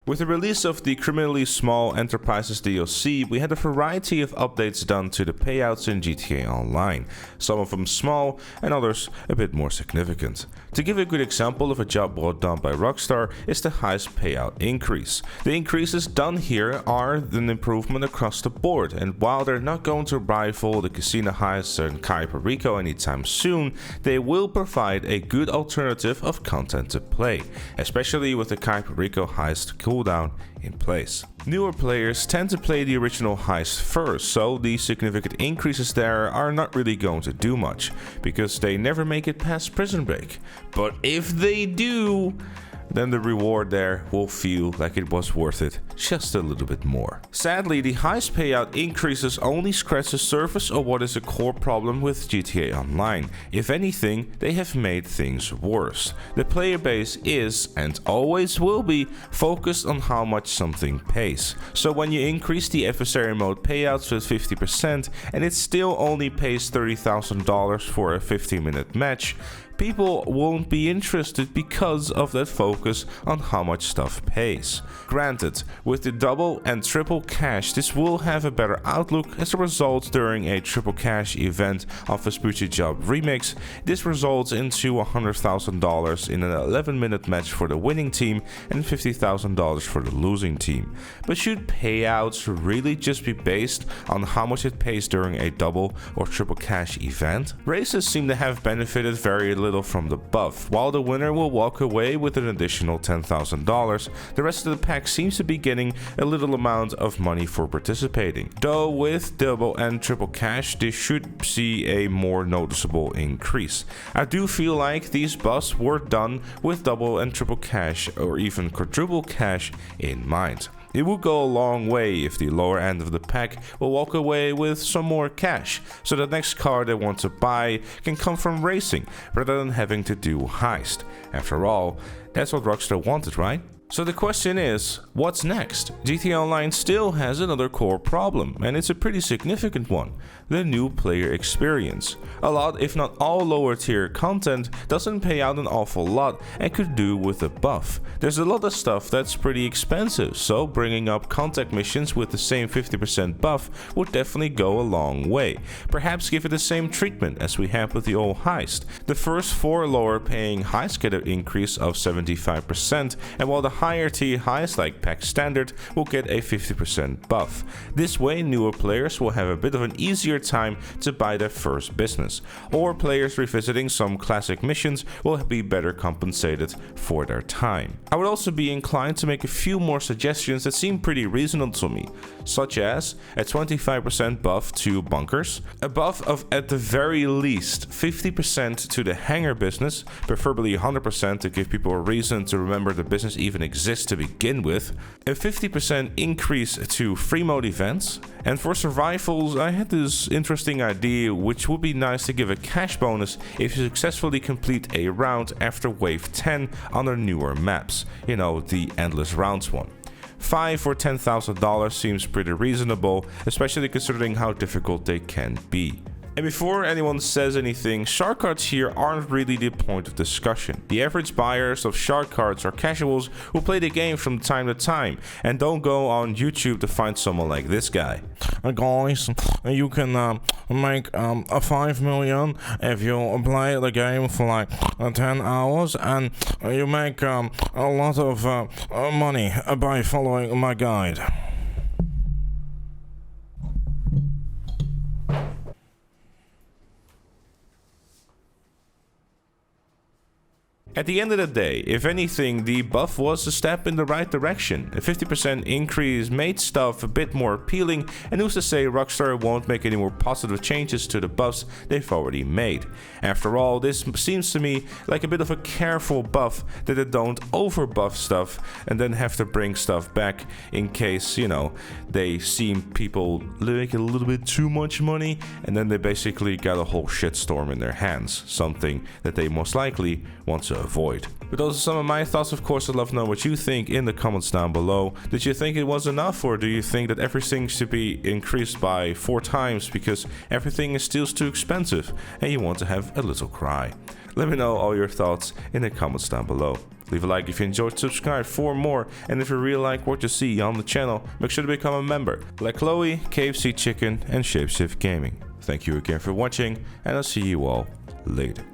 With the release of the Criminal Enterprises DLC, we had a variety of updates done to the payouts in GTA Online, some of them small and others a bit more significant. To give a good example of a job well done by Rockstar is the heist payout increase. The increases done here are an improvement across the board, and while they're not going to rival the casino heists in Rico anytime soon, they will provide a good alternative of content to play, especially with the Rico heist cooldown in place. Newer players tend to play the original heist first, so the significant increases there are not really going to do much, because they never make it past prison break. But if they do, then the reward there will feel like it was worth it just a little bit more. Sadly, the heist payout increases only scratch the surface of what is a core problem with GTA Online. If anything, they have made things worse. The player base is, and always will be, focused on how much something pays. So when you increase the adversary mode payouts with 50% and it still only pays $30,000 for a 15-minute match, people won't be interested because of that focus on how much stuff pays. Granted, with the double and triple cash, this will have a better outlook. As a result, during a triple cash event of Vespucci Job Remix, this results into $100,000 in an 11-minute match for the winning team and $50,000 for the losing team. But should payouts really just be based on how much it pays during a double or triple cash event? Races seem to have benefited very little from the buff. While the winner will walk away with an additional $10,000, the rest of the pack seems to be getting a little amount of money for participating. Though with double and triple cash, this should see a more noticeable increase. I do feel like these buffs were done with double and triple cash or even quadruple cash in mind. It will go a long way if the lower end of the pack will walk away with some more cash, so the next car they want to buy can come from racing rather than having to do heist. After all, that's what Rockstar wanted, right? So the question is, what's next? GTA Online still has another core problem, and it's a pretty significant one: the new player experience. A lot, if not all, lower tier content doesn't pay out an awful lot and could do with a buff. There's a lot of stuff that's pretty expensive, so bringing up contact missions with the same 50% buff would definitely go a long way. Perhaps give it the same treatment as we have with the old heist. The first 4 lower paying heists get an increase of 75%, and while the higher tier heists like Pack Standard will get a 50% buff. This way, newer players will have a bit of an easier time to buy their first business, or players revisiting some classic missions will be better compensated for their time. I would also be inclined to make a few more suggestions that seem pretty reasonable to me, such as a 25% buff to bunkers, a buff of at the very least 50% to the hangar business, preferably 100% to give people a reason to remember the business even exists to begin with, a 50% increase to free mode events, and for survivals I had this interesting idea which would be nice to give a cash bonus if you successfully complete a round after wave 10 on their newer maps, you know, the endless rounds one. 5 or $10,000 seems pretty reasonable, especially considering how difficult they can be. And before anyone says anything, shark cards here aren't really the point of discussion. The average buyers of shark cards are casuals who play the game from time to time and don't go on YouTube to find someone like this guy. Guys, you can make a 5 million if you play the game for like 10 hours, and you make a lot of money by following my guide. At the end of the day, if anything, the buff was a step in the right direction. A 50% increase made stuff a bit more appealing, and who's to say Rockstar won't make any more positive changes to the buffs they've already made. After all, this seems to me like a bit of a careful buff that they don't over-buff stuff and then have to bring stuff back in case, you know, they seem people making a little bit too much money and then they basically got a whole shitstorm in their hands, something that they most likely want to avoid. But those are some of my thoughts. Of course, I'd love to know what you think in the comments down below. Did you think it was enough, or do you think that everything should be increased by 4 times because everything is still too expensive and you want to have a little cry? Let me know all your thoughts in the comments down below. Leave a like if you enjoyed, subscribe for more, and if you really like what you see on the channel, make sure to become a member, like Chloe, KFC Chicken, and Shapeshift Gaming. Thank you again for watching, and I'll see you all later.